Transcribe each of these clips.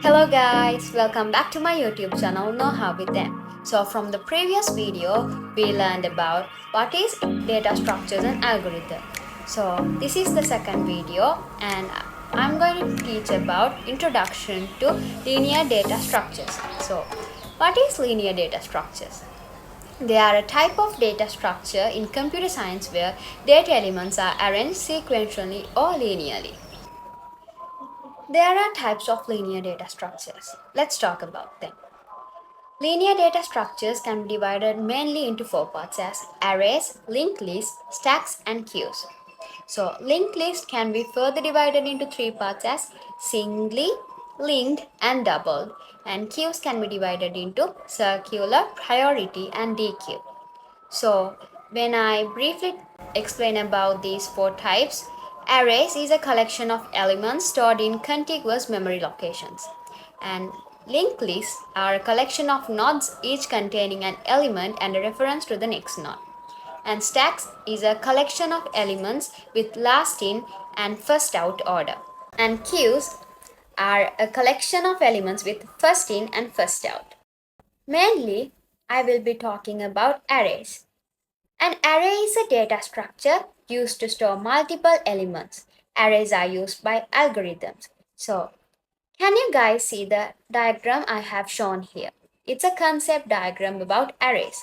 Hello guys, welcome back to my YouTube channel Know How with Them. So from the previous video, we learned about what is data structures and algorithm. So this is the second video and I'm going to teach about introduction to linear data structures. So what is linear data structures? They are a type of data structure in computer science where data elements are arranged sequentially or linearly. There are types of linear data structures. Let's talk about them. Linear data structures can be divided mainly into four parts as arrays, linked lists, stacks, and queues. So, linked list can be further divided into three parts as singly, linked, and doubled. And queues can be divided into circular, priority, and dequeue. So, when I briefly explain about these four types, arrays is a collection of elements stored in contiguous memory locations. And linked lists are a collection of nodes each containing an element and a reference to the next node. And stacks is a collection of elements with last in and first out order. And queues are a collection of elements with first in and first out. Mainly, I will be talking about arrays. An array is a data structure used to store multiple elements. Arrays are used by algorithms. So, can you guys see the diagram I have shown here? It's a concept diagram about arrays.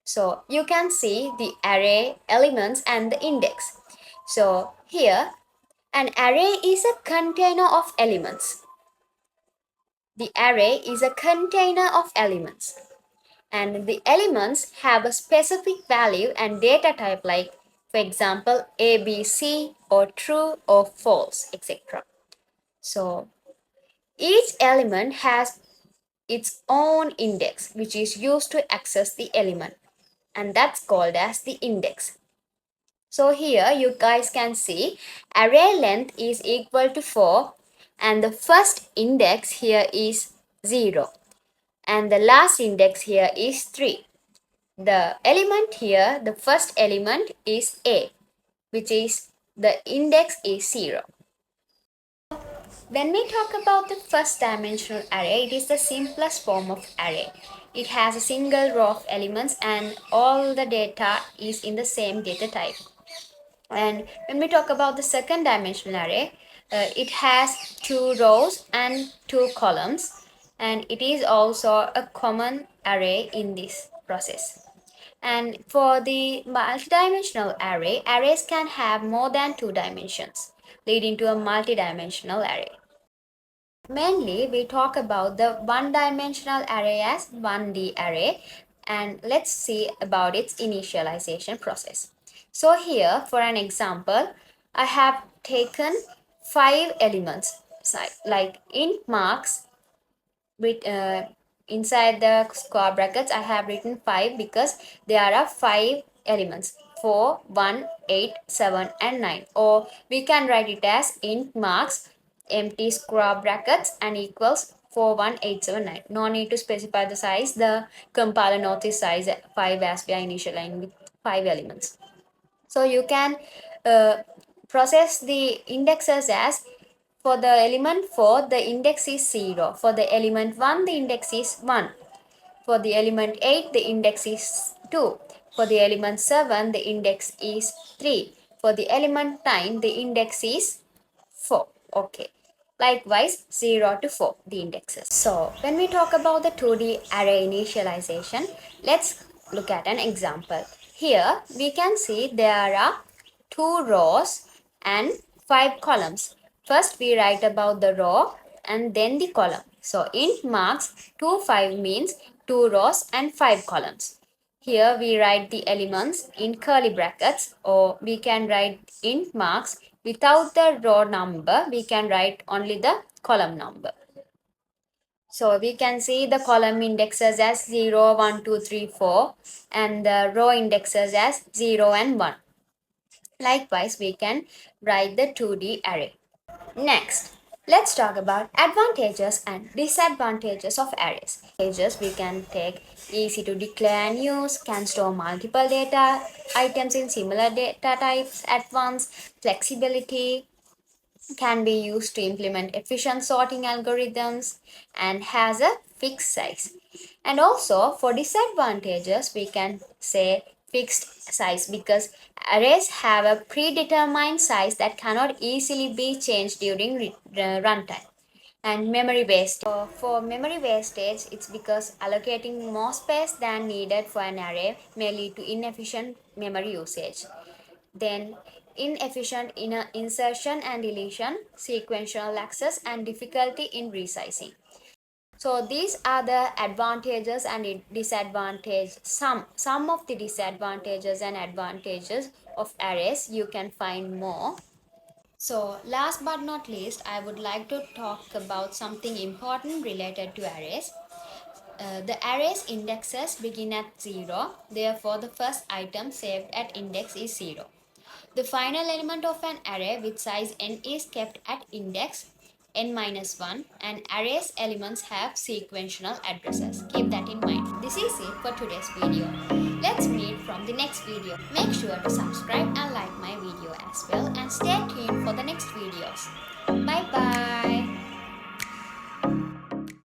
So, you can see the array elements and the index. So, here an array is a container of elements. The array is a container of elements. And the elements have a specific value and data type like for example A, B, C or true or false, etc. So each element has its own index which is used to access the element and that's called as the index. So here you guys can see array length is equal to 4 and the first index here is 0 and the last index here is 3. The element here, the first element is A, which is the index is 0. When we talk about the first dimensional array, it is the simplest form of array. It has a single row of elements and all the data is in the same data type. And when we talk about the second dimensional array, it has two rows and two columns and it is also a common array in this process. And for the multidimensional array, arrays can have more than two dimensions, leading to a multidimensional array. Mainly, we talk about the one-dimensional array as 1D array, and let's see about its initialization process. So here, for an example, I have taken 5 elements, like int marks with inside the square brackets I have written 5 because there are 5 elements 4, 1, 8, 7 and 9, or we can write it as int marks empty square brackets and equals 41879. No need to specify the size. The compiler notice size 5 as we are initializing with 5 elements. So you can uh, process the indexes as for the element 4 the index is 0, for the element 1 the index is 1, for the element 8 the index is 2, for the element 7 the index is 3, for the element 9 the index is 4. Okay. Likewise 0 to 4 the indexes. So when we talk about the 2D array initialization, let's look at an example. Here we can see there are 2 rows and 5 columns. First we write about the row and then the column. So int marks 2 5 means 2 rows and 5 columns. Here we write the elements in curly brackets, or we can write int marks without the row number. We can write only the column number. So we can see the column indexes as 0, 1, 2, 3, 4 and the row indexes as 0 and 1. Likewise, we can write the 2D array. Next, let's talk about advantages and disadvantages of arrays. Advantages we can take easy to declare and use, can store multiple data items in similar data types at once, flexibility, can be used to implement efficient sorting algorithms and has a fixed size. And also for disadvantages, we can say fixed size because arrays have a predetermined size that cannot easily be changed during runtime. And memory waste. For memory wastage, it's because allocating more space than needed for an array may lead to inefficient memory usage. Then inefficient insertion and deletion, sequential access, and difficulty in resizing. So these are the advantages and disadvantages. Some of the disadvantages and advantages of arrays. You can find more. So last but not least, I would like to talk about something important related to arrays. The array's indexes begin at 0, therefore the first item saved at index is 0. The final element of an array with size n is kept at index n-1, and array's elements have sequential addresses. Keep that in mind. This is it for today's video. Let's meet from the next video. Make sure to subscribe and like my video as well, and stay tuned for the next videos. Bye bye.